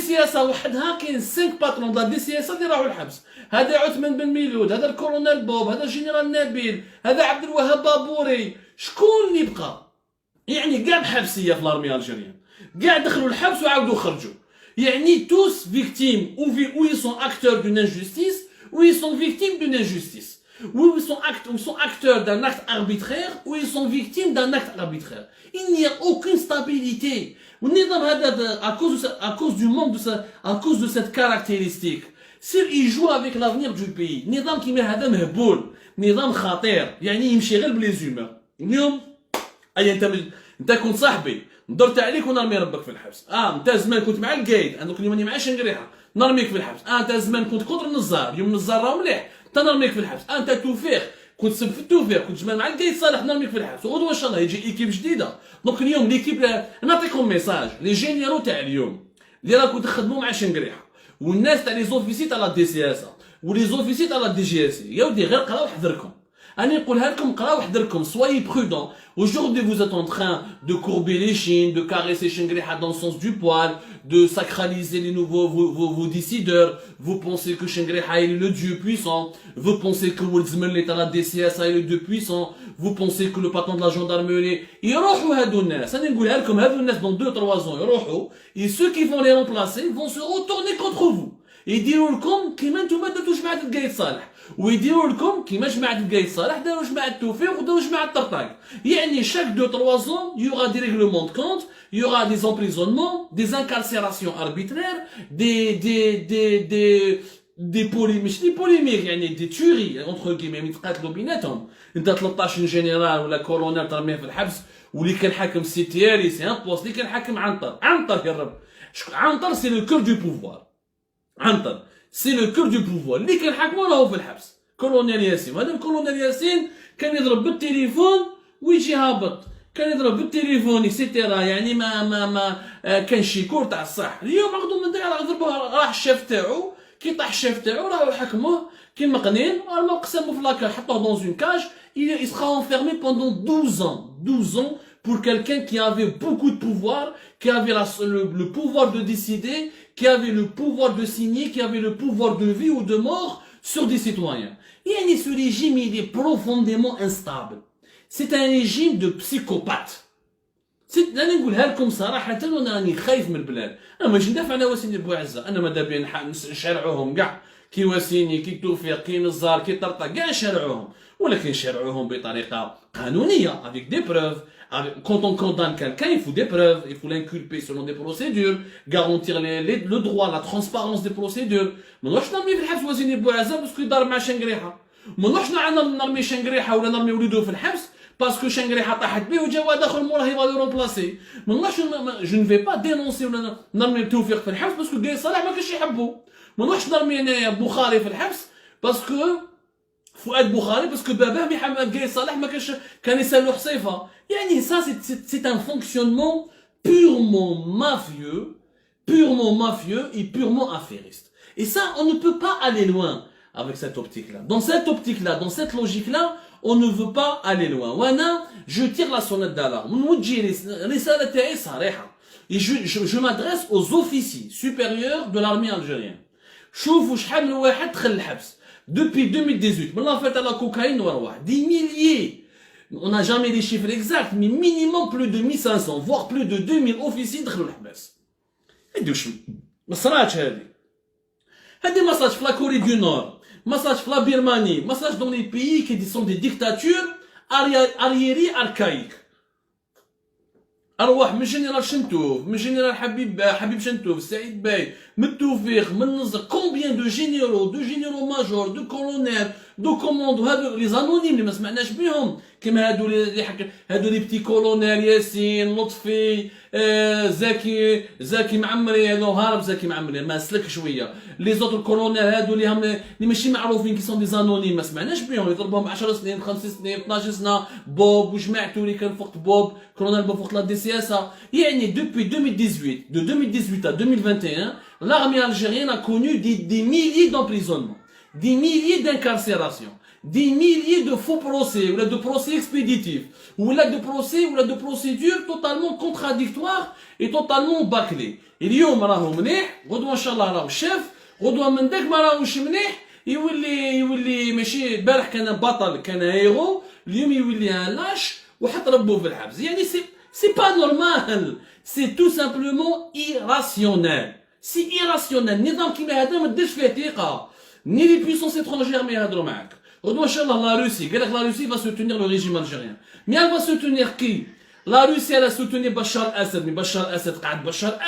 سي اس وحدها كاين 5 باترون د دي سي اس اللي راحوا الحبس. هذا عثمان بن ميلود، هذا الكولونيل بوب، هذا الجنرال نبيل، هذا عبد الوهاب بابوري. شكون اللي بقى؟ يعني كاع محبسيه في لارمي الجيريان، كاع دخلوا الحبس وعاودوا خرجوا. يعني tous victimes ou ils sont acteurs d'une injustice ou ils sont victimes d'une injustice. Ou ils sont acteurs d'un acte arbitraire ou ils sont victimes d'un acte arbitraire. Il n'y a aucune stabilité. À cause du manque de ça, à cause de cette caractéristique. S'il joue avec l'avenir du pays, نظام كيما هذا مهبول، نظام خطير، يعني يمشي غير بليزومور. اليوم اي انت كنت صاحبي ندرت عليك ونرمي ربك في الحبس. انت زمان كنت مع القايد، انا اليوم راني مع شنقريحه نرميك في الحبس. انت زمان كنت كونتر النزار، اليوم النزار راه مليح تنرميك في الحبس. انت توفيق كنت سب في التوفيق، كنت جمال مع القايد صالح نرميك في الحبس. وغدوه ان شاء الله يجي ايكيب جديده. دونك اليوم ليكيب نعطيكم ميساج لي جينيرو تاع اليوم اللي راكم تخدموا مع شنقريحه والناس تاع لي زوفيسي تاع لا دي سي اس ولي زوفيسي تاع لا دي جي اس. يا ودي غير قراو حذركم، أنا نقولها لكم قراو حذركم. soyez prudents. Aujourd'hui vous êtes en train de courber les chines, de caresser Shengriha dans le sens du poil, de sacraliser les nouveaux vos décideurs. Vous pensez que Shengriha est le dieu puissant, vous pensez que Wilzmel est à la DCS est le dieu puissant, vous pensez que le patron de la gendarmerie يروحوا هادو الناس. أنا نقولها لكم هادو الناس dans 2-3 ans يروحوا et ceux qui vont les remplacer vont se retourner contre vous. يديروا لكم كيما نتوما درتوا جماعة القايد صالح، ويديروا لكم كيما جماعة القايد صالح داروا جماعة التوفيق وداروا جماعة الطرطاق. يعني chaque 2-3 ans il y aura des règlements de compte, il y aura des emprisonnements, des incarcérations arbitraires, des polémiques يعني des tueries entre guillemets يتقاتلوا بيناتهم. انت 13 جنرال ولا كولونيل ترميه في الحبس، واللي كان حاكم سي تياري سي ان بوست، اللي كان حاكم عنتر يا رب. عنتر سي لو كور دو بوفوار. عنتر سي لو كور دو بوفوار اللي كان حاكمه راهو في الحبس. كولونيل ياسين، وهذا الكولونيل ياسين كان يضرب بالتليفون ويجي هابط، كان يضرب بالتليفون اكسيتيرا. يعني ما كان شيكور تاع الصح. اليوم عقدوا من دايره ضربوه، راح الشاف تاعو كي طاح الشاف تاعو راهو حكموه كيما قنين، راهو قسموه في لاكاج حطوه دون اون كاج. Il sera enfermé pendant 12 ans. 12 ans pour quelqu'un qui avait beaucoup de pouvoir, qui avait le pouvoir de décider, qui avait le pouvoir de signer, qui avait le pouvoir de vie ou de mort sur des citoyens. Et ce régime, il est profondément instable. C'est un régime de psychopathes. أنا نقولها لكم صراحة وأنا راني خايف من البلاد. أنا ماشي ندافع على وسيني بوعزة، أنا ماذا بيا نشرعوهم كاع كي وسيني كي توفيق كي نزار كي طرطق كاع نشرعوهم، ولكن نشرعوهم بطريقة قانونية avec des preuves. Quand on condamne quelqu'un, il faut des preuves, il faut l'inculper selon des procédures, garantir le droit, la transparence des procédures. ما نروحش نرمي في الحبس وسيني بوعزة باسكو يضرب مع شنقريحة، ما نروحش نرمي شنقريحة ولا نرمي وليدو في الحبس باسكو شنقريحة طاحت به وجا واحد اخر موراه يبغى يرومبلاسي. ما نروحش جو نفي با دينونسي ولا نرمي توفيق في الحبس باسكو القايد صالح ما كانش يحبو. ما نروحش نرمي انايا بخاري في الحبس باسكو فؤاد بخاري باسكو باباه محمد القايد صالح ما كانش كان يسالو حصيفه. يعني ça c'est un fonctionnement purement mafieux et purement affairiste. Et ça on ne peut pas aller loin avec cette optique-là. Dans cette optique-là, dans cette logique-là, on ne veut pas aller loin. وانا je tire la sonnette d'alarme. نوجه رسالة تاعي صريحة. Et je m'adresse aux officiers supérieurs de l'armée algérienne. شوفوا شحال من واحد دخل الحبس depuis 2018 من l'affaire à la cocaïne وارواح. Des milliers. On n'a jamais les chiffres exacts, mais minimum plus de 1500, voire plus de 2000 officiers دخلوا الحبس. يدوش ما صراتش هذه ما صراتش في لا كوري دو نور، ما صراتش في لا بيرماني، ما صراتش dans les pays qui sont des dictatures arriérées archaïques. أرواح من جنرال شنتوف، من جنرال حبيب شنتوف، سعيد باي، من التوفيق، من النزر، combien de généraux majors, de colonels, de commandos، هادو لي زانونيم اللي ما سمعناش بهم، كيما هادو هادو لي بتي كولونيل ياسين، لطفي، زكي معمري، هذا هارب زكي معمري ما سلك شويه، لي زوتر كولونيل هادو اللي ماشي معروفين كي سون دي زانونيم ما سمعناش بهم، يضربهم 10 سنين 5 سنين 12 سنه، بوب وجماعته اللي كان فوق بوب، كولونيل بوب فوق لا دي سي اس. يعني depuis 2018 de 2018 à 2021 l'armée algérienne a connu des milliers d'emprisonnements, des milliers d'incarcérations, des milliers de faux procès, ou là de procès expéditifs, ou là de procès, ou là de procédures totalement contradictoires et totalement bâclées. اليوم راهو مليح غدوه ان شاء الله راهو شاف غدوه من داك ما راهوش مليح يولي ماشي البارح كان بطل كان هيرو اليوم يولي ان لاش وحط ربو في الحبس يعني سي با نورمال سي تو سامبلومون ايراسيونيل سي ايراسيونيل النظام كيما هذا ما ديرش فيه ثقه ني لي بويسونس étrangères ما يهضروا معاك غدوه ان شاء الله لا روسي قال لك لا روسي va soutenir le régime algérien mais elle va soutenir qui لا روسيا لا سوتوني بشار اسد من بشار اسد قاعد بشار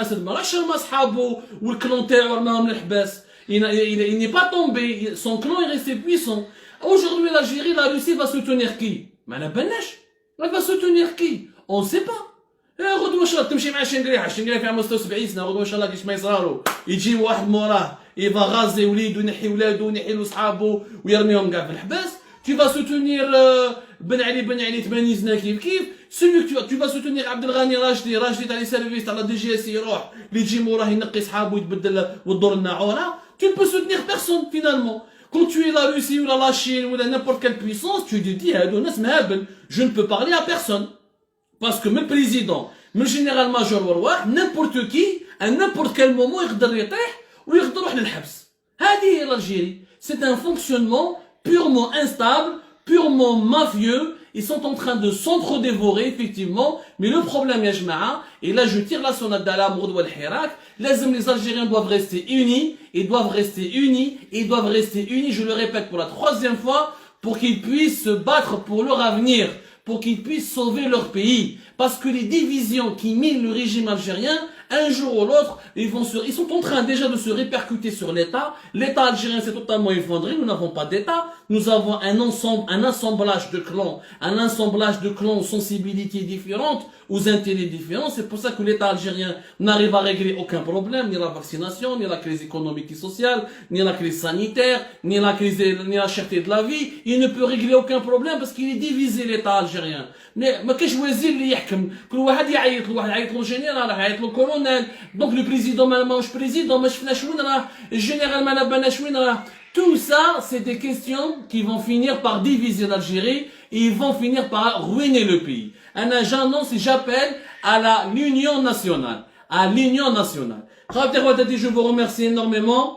اسد ما راهش ما صحابو والكلون تاعو راهم الحباس il n'est pas tombé son clan est resté puissant aujourd'hui l'Algérie la Russie va soutenir qui ما على بالناش elle va soutenir qui on sait pas غدوه ان شاء الله تمشي مع الشنقريحه فيها 75 سنه غدوه ان شاء الله كيش ما يصرالو يجي واحد موراه يفا غازي وليدو ينحي ولادو وينحي له صحابو ويرميهم كاع في الحباس tu vas soutenir Ben Ali 80 سنه كيف celui que tu vas soutenir عبد الغني راشدي تاع لي سيرفيس تاع لا دي جي اس يروح اللي يجي موراه ينقي صحابو ويتبدل وتدور الناعوره tu ne peux soutenir personne finalement quand tu es la Russie ou la Chine ou n'importe quelle puissance tu te dis هادو ناس مهابل je ne peux parler à personne parce que من président من général major ورواح n'importe qui à n'importe quel moment يقدر يطيح ويقدر يروح للحبس هذه هي l'Algérie c'est un fonctionnement purement instable, purement mafieux. Ils sont en train de s'entre-dévorer, effectivement. Mais le problème, ya jma'a, et là je tire la sonnette d'alarme au Hirak, les Algériens doivent rester unis, je le répète pour la 3e fois, pour qu'ils puissent se battre pour leur avenir, pour qu'ils puissent sauver leur pays. Parce que les divisions qui minent le régime algérien, un jour ou l'autre, ils sont en train déjà de se répercuter sur l'État. L'État algérien s'est totalement effondré, nous n'avons pas d'État. Nous avons un assemblage de clans aux sensibilités différentes, aux intérêts différents. C'est pour ça que l'État algérien n'arrive à régler aucun problème, ni la vaccination, ni la crise économique et sociale, ni la crise sanitaire, ni la cherté de la vie. Il ne peut régler aucun problème parce qu'il est divisé l'État algérien. Mais ما كاش وزير اللي يحكم كل واحد يعيط له يعيط له جنرال يعيط له كولونيل دونك لو بريزيدون ماهوش بريزيدون ما شفناش وين راه الجنرال ما بالناش وين راه tout ça c'est des questions qui vont finir par diviser l'Algérie et ils vont finir par ruiner le pays. J'annonce et j'appelle à l'union nationale. Je vous remercie énormément.